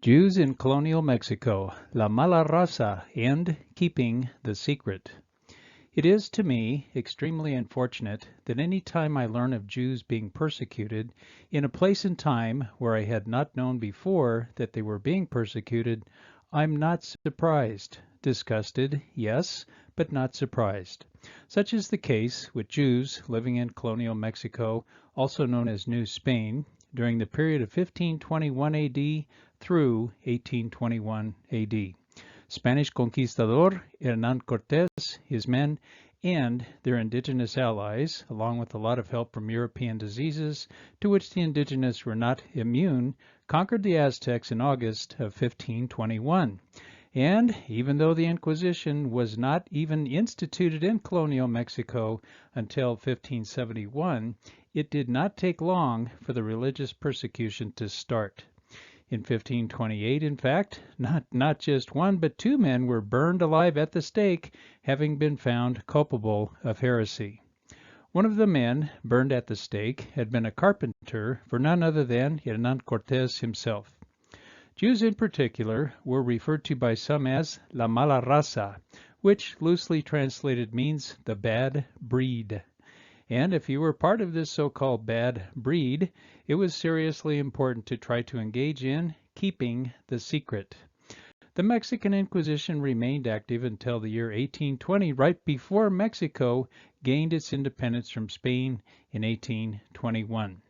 Jews in Colonial Mexico, La Mala Raza, and Keeping the Secret. It is, to me, extremely unfortunate that any time I learn of Jews being persecuted in a place and time where I had not known before that they were being persecuted, I'm not surprised. Disgusted, yes, but not surprised. Such is the case with Jews living in Colonial Mexico, also known as New Spain, during the period of 1521 AD through 1821 AD. Spanish conquistador Hernán Cortés, his men, and their indigenous allies, along with a lot of help from European diseases to which the indigenous were not immune, conquered the Aztecs in August of 1521. And even though the Inquisition was not even instituted in colonial Mexico until 1571, it did not take long for the religious persecution to start. In 1528, in fact, not just one but two men were burned alive at the stake, having been found culpable of heresy. One of the men burned at the stake had been a carpenter for none other than Hernán Cortés himself. Jews in particular were referred to by some as La Mala Raza, which loosely translated means the bad breed. And if you were part of this so-called bad breed, it was seriously important to try to engage in keeping the secret. The Mexican Inquisition remained active until the year 1820, right before Mexico gained its independence from Spain in 1821.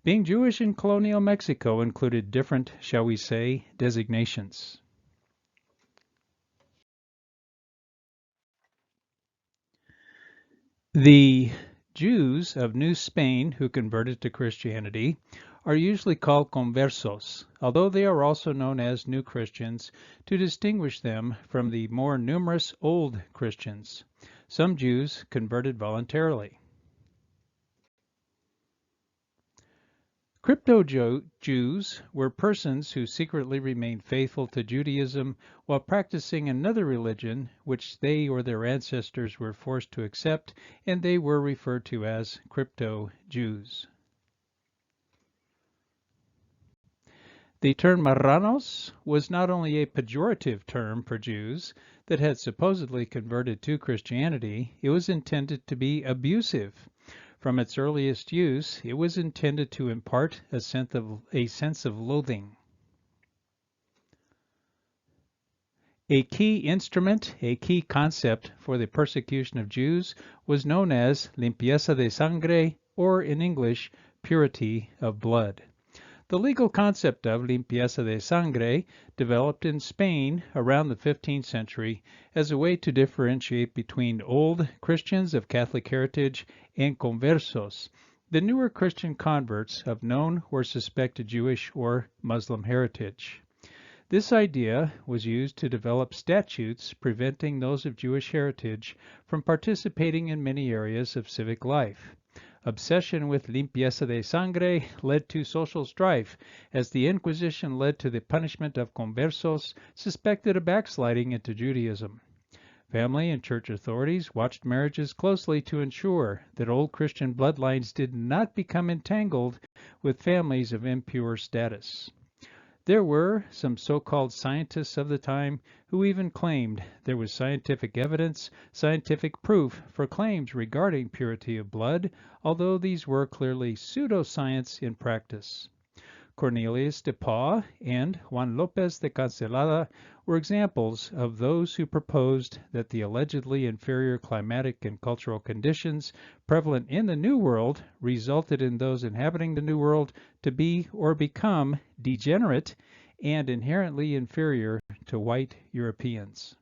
Being Jewish in colonial Mexico included different, shall we say, designations. The Jews of New Spain who converted to Christianity are usually called conversos, although they are also known as New Christians to distinguish them from the more numerous Old Christians. Some Jews converted voluntarily. Crypto-Jews were persons who secretly remained faithful to Judaism while practicing another religion which they or their ancestors were forced to accept, and they were referred to as crypto-Jews. The term marranos was not only a pejorative term for Jews that had supposedly converted to Christianity, it was intended to be abusive. From its earliest use, it was intended to impart a sense of loathing. A key instrument, a key concept for the persecution of Jews was known as limpieza de sangre, or in English, purity of blood. The legal concept of limpieza de sangre developed in Spain around the 15th century as a way to differentiate between old Christians of Catholic heritage and conversos, the newer Christian converts of known or suspected Jewish or Muslim heritage. This idea was used to develop statutes preventing those of Jewish heritage from participating in many areas of civic life. Obsession with limpieza de sangre led to social strife, as the Inquisition led to the punishment of conversos suspected of backsliding into Judaism. Family and church authorities watched marriages closely to ensure that old Christian bloodlines did not become entangled with families of impure status. There were some so-called scientists of the time who even claimed there was scientific evidence, scientific proof for claims regarding purity of blood, although these were clearly pseudoscience in practice. Cornelius de Pau and Juan López de Cancelada were examples of those who proposed that the allegedly inferior climatic and cultural conditions prevalent in the New World resulted in those inhabiting the New World to be or become degenerate and inherently inferior to white Europeans.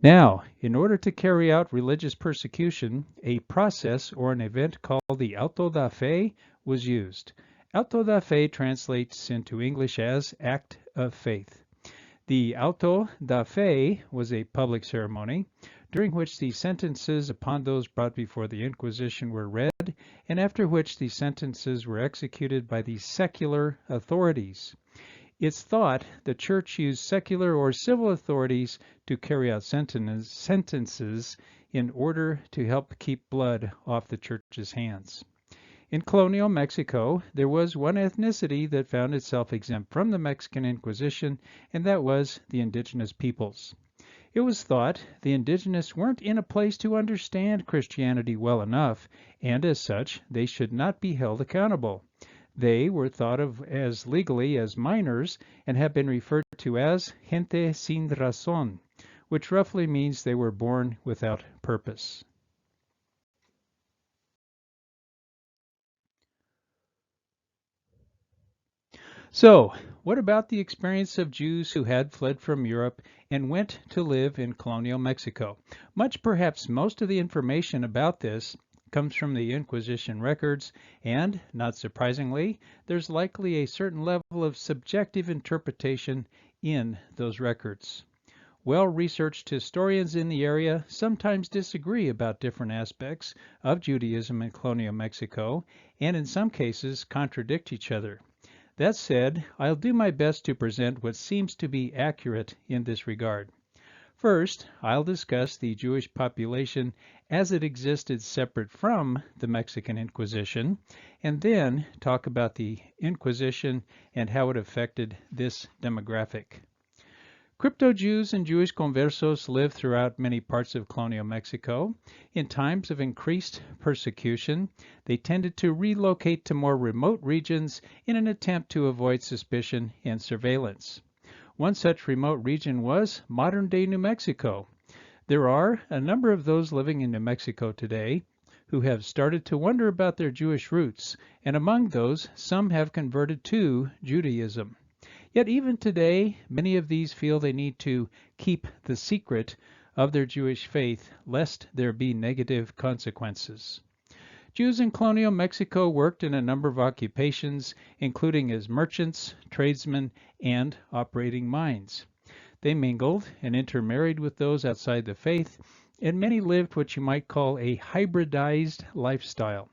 Now, in order to carry out religious persecution, a process or an event called the auto da fe was used. Auto da fe translates into English as act of faith. The auto da fe was a public ceremony during which the sentences upon those brought before the Inquisition were read, and after which the sentences were executed by the secular authorities. It's thought the Church used secular or civil authorities to carry out sentences in order to help keep blood off the church's hands. In colonial Mexico, there was one ethnicity that found itself exempt from the Mexican Inquisition, and that was the indigenous peoples. It was thought the indigenous weren't in a place to understand Christianity well enough, and as such, they should not be held accountable. They were thought of as legally as minors and have been referred to as gente sin razón, which roughly means they were born without purpose. So, what about the experience of Jews who had fled from Europe and went to live in colonial Mexico? Much, perhaps most of the information about this comes from the Inquisition records, and, not surprisingly, there's likely a certain level of subjective interpretation in those records. Well-researched historians in the area sometimes disagree about different aspects of Judaism in colonial Mexico, and in some cases contradict each other. That said, I'll do my best to present what seems to be accurate in this regard. First, I'll discuss the Jewish population as it existed separate from the Mexican Inquisition, and then talk about the Inquisition and how it affected this demographic. Crypto-Jews and Jewish conversos lived throughout many parts of colonial Mexico. In times of increased persecution, they tended to relocate to more remote regions in an attempt to avoid suspicion and surveillance. One such remote region was modern-day New Mexico. There are a number of those living in New Mexico today who have started to wonder about their Jewish roots, and among those, some have converted to Judaism. Yet even today, many of these feel they need to keep the secret of their Jewish faith, lest there be negative consequences. Jews in colonial Mexico worked in a number of occupations, including as merchants, tradesmen, and operating mines. They mingled and intermarried with those outside the faith, and many lived what you might call a hybridized lifestyle.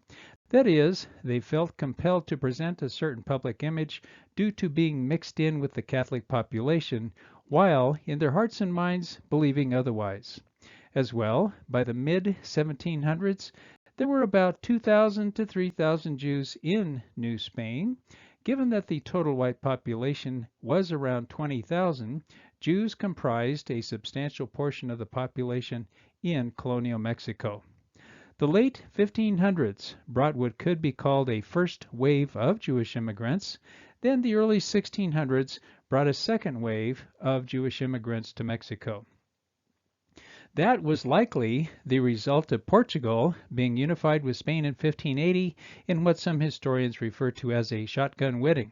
That is, they felt compelled to present a certain public image due to being mixed in with the Catholic population, while, in their hearts and minds, believing otherwise. As well, by the mid-1700s, there were about 2,000 to 3,000 Jews in New Spain. Given that the total white population was around 20,000, Jews comprised a substantial portion of the population in colonial Mexico. The late 1500s brought what could be called a first wave of Jewish immigrants. Then the early 1600s brought a second wave of Jewish immigrants to Mexico. That was likely the result of Portugal being unified with Spain in 1580 in what some historians refer to as a shotgun wedding.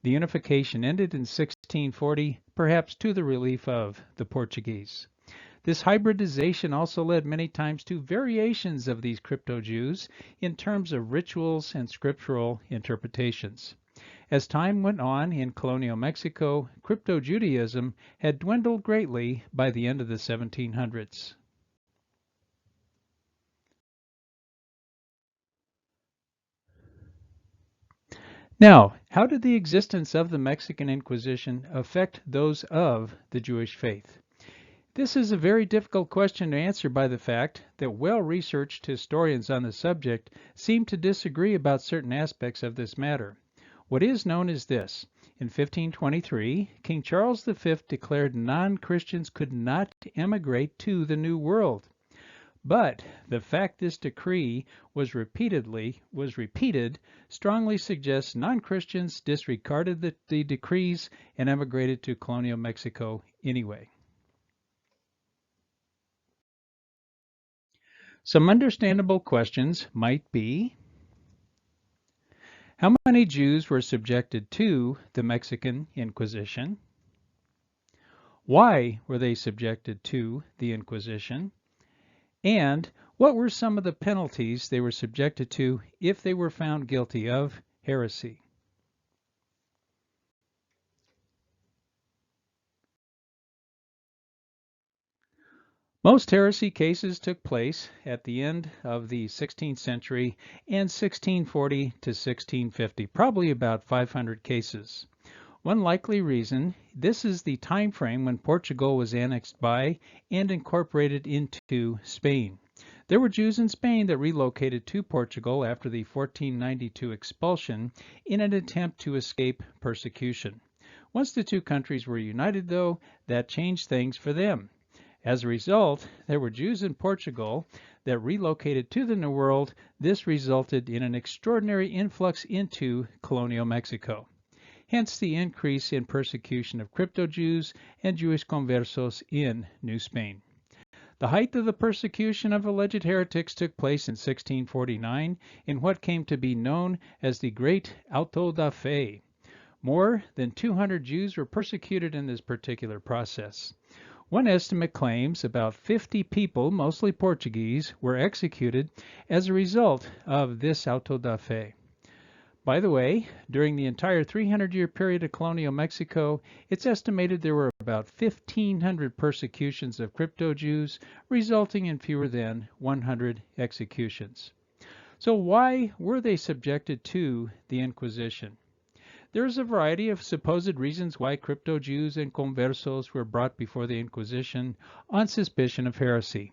The unification ended in 1640, perhaps to the relief of the Portuguese. This hybridization also led many times to variations of these crypto-Jews in terms of rituals and scriptural interpretations. As time went on in colonial Mexico, crypto-Judaism had dwindled greatly by the end of the 1700s. Now, how did the existence of the Mexican Inquisition affect those of the Jewish faith? This is a very difficult question to answer by the fact that well-researched historians on the subject seem to disagree about certain aspects of this matter. What is known is this. In 1523, King Charles V declared non-Christians could not emigrate to the New World. But the fact this decree was repeated strongly suggests non-Christians disregarded the decrees and emigrated to colonial Mexico anyway. Some understandable questions might be, how many Jews were subjected to the Mexican Inquisition? Why were they subjected to the Inquisition? And what were some of the penalties they were subjected to if they were found guilty of heresy? Most heresy cases took place at the end of the 16th century and 1640 to 1650, probably about 500 cases. One likely reason, this is the time frame when Portugal was annexed by and incorporated into Spain. There were Jews in Spain that relocated to Portugal after the 1492 expulsion in an attempt to escape persecution. Once the two countries were united, though, that changed things for them. As a result, there were Jews in Portugal that relocated to the New World. This resulted in an extraordinary influx into colonial Mexico. Hence the increase in persecution of crypto-Jews and Jewish conversos in New Spain. The height of the persecution of alleged heretics took place in 1649 in what came to be known as the Great Auto da Fe. More than 200 Jews were persecuted in this particular process. One estimate claims about 50 people, mostly Portuguese, were executed as a result of this auto da fe. By the way, during the entire 300-year period of colonial Mexico, it's estimated there were about 1,500 persecutions of crypto-Jews, resulting in fewer than 100 executions. So why were they subjected to the Inquisition? There is a variety of supposed reasons why crypto-Jews and conversos were brought before the Inquisition on suspicion of heresy.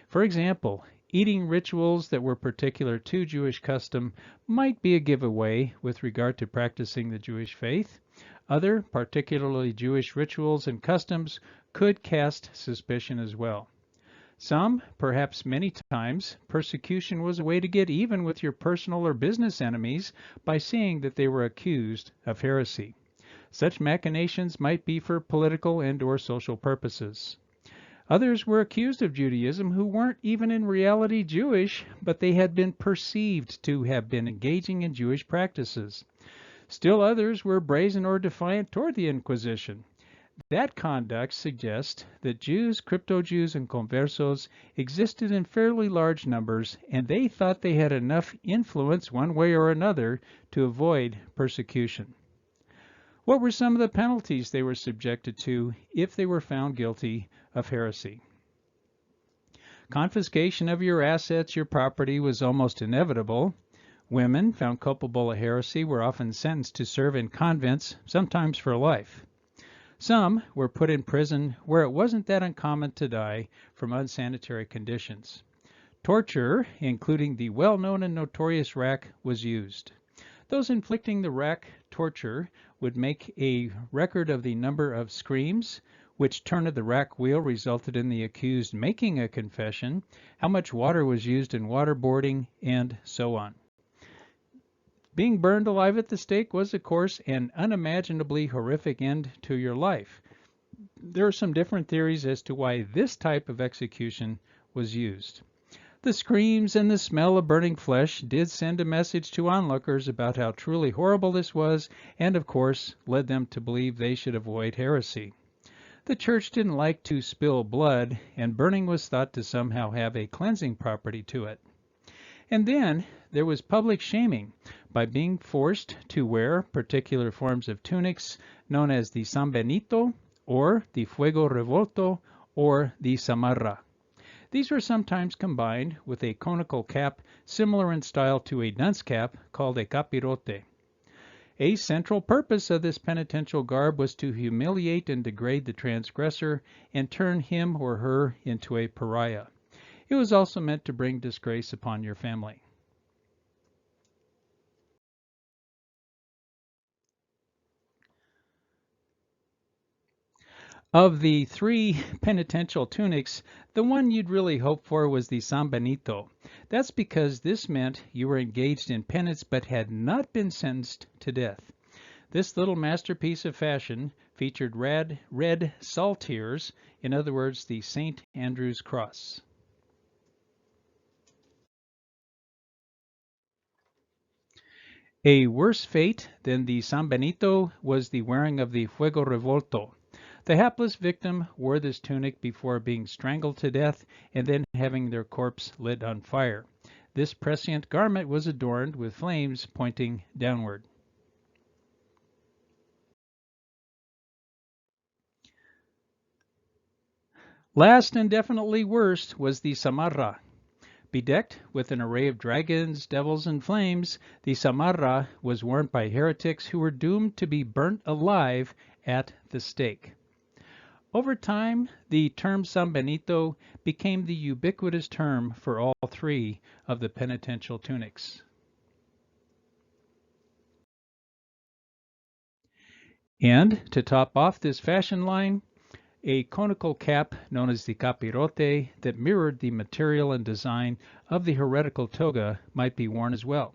For example, eating rituals that were particular to Jewish custom might be a giveaway with regard to practicing the Jewish faith. Other, particularly Jewish rituals and customs, could cast suspicion as well. Some, perhaps many times, persecution was a way to get even with your personal or business enemies by seeing that they were accused of heresy. Such machinations might be for political and/or social purposes. Others were accused of Judaism who weren't even in reality Jewish, but they had been perceived to have been engaging in Jewish practices. Still others were brazen or defiant toward the Inquisition. That conduct suggests that Jews, crypto-Jews, and conversos existed in fairly large numbers, and they thought they had enough influence one way or another to avoid persecution. What were some of the penalties they were subjected to if they were found guilty of heresy? Confiscation of your assets, your property, was almost inevitable. Women found culpable of heresy were often sentenced to serve in convents, sometimes for life. Some were put in prison where it wasn't that uncommon to die from unsanitary conditions. Torture, including the well-known and notorious rack, was used. Those inflicting the rack torture would make a record of the number of screams, which turn of the rack wheel resulted in the accused making a confession, how much water was used in waterboarding, and so on. Being burned alive at the stake was, of course, an unimaginably horrific end to your life. There are some different theories as to why this type of execution was used. The screams and the smell of burning flesh did send a message to onlookers about how truly horrible this was, and of course led them to believe they should avoid heresy. The church didn't like to spill blood, and burning was thought to somehow have a cleansing property to it. And then there was public shaming by being forced to wear particular forms of tunics known as the San Benito, or the Fuego Revolto, or the Samarra. These were sometimes combined with a conical cap similar in style to a dunce cap called a capirote. A central purpose of this penitential garb was to humiliate and degrade the transgressor and turn him or her into a pariah. It was also meant to bring disgrace upon your family. Of the three penitential tunics, the one you'd really hope for was the San Benito. That's because this meant you were engaged in penance but had not been sentenced to death. This little masterpiece of fashion featured red saltires, in other words, the St. Andrew's cross. A worse fate than the San Benito was the wearing of the Fuego Revolto. The hapless victim wore this tunic before being strangled to death and then having their corpse lit on fire. This prescient garment was adorned with flames pointing downward. Last and definitely worst was the Samarra. Bedecked with an array of dragons, devils, and flames, the samarra was worn by heretics who were doomed to be burnt alive at the stake. Over time, the term San Benito became the ubiquitous term for all three of the penitential tunics. And to top off this fashion line, a conical cap known as the capirote that mirrored the material and design of the heretical toga might be worn as well.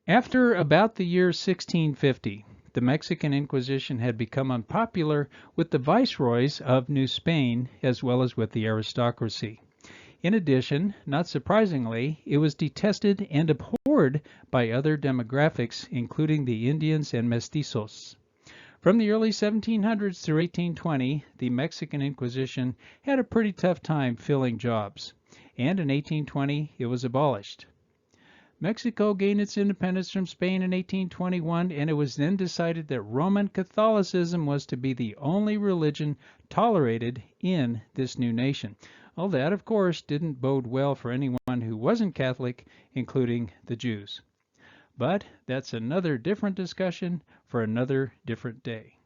After about the year 1650, the Mexican Inquisition had become unpopular with the viceroys of New Spain as well as with the aristocracy. In addition, not surprisingly, it was detested and abhorred by other demographics, including the Indians and mestizos. From the early 1700s through 1820, the Mexican Inquisition had a pretty tough time filling jobs, and in 1820 it was abolished. Mexico gained its independence from Spain in 1821, and it was then decided that Roman Catholicism was to be the only religion tolerated in this new nation. Well, that, of course, didn't bode well for anyone who wasn't Catholic, including the Jews. But that's another different discussion for another different day.